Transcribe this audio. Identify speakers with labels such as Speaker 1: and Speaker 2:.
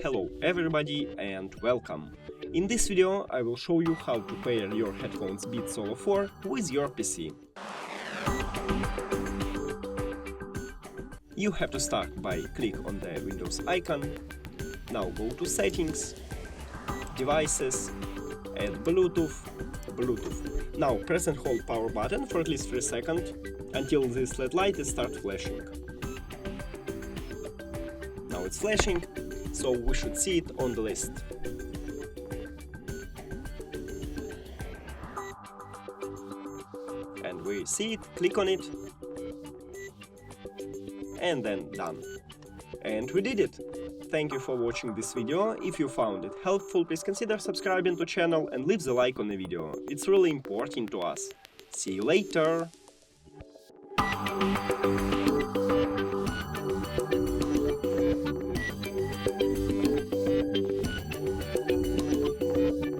Speaker 1: Hello everybody and welcome! In this video I will show you how to pair your headphones Beats Solo 4 with your PC. You have to start by click on the Windows icon. Now go to Settings, Devices, add Bluetooth. Now press and hold power button for at least 3 seconds until this LED light starts flashing. Now it's flashing, so we should see it on the list. And we see it, click on it, and then done. And we did it! Thank you for watching this video. If you found it helpful, please consider subscribing to the channel and leave the like on the video. It's really important to us. See you later!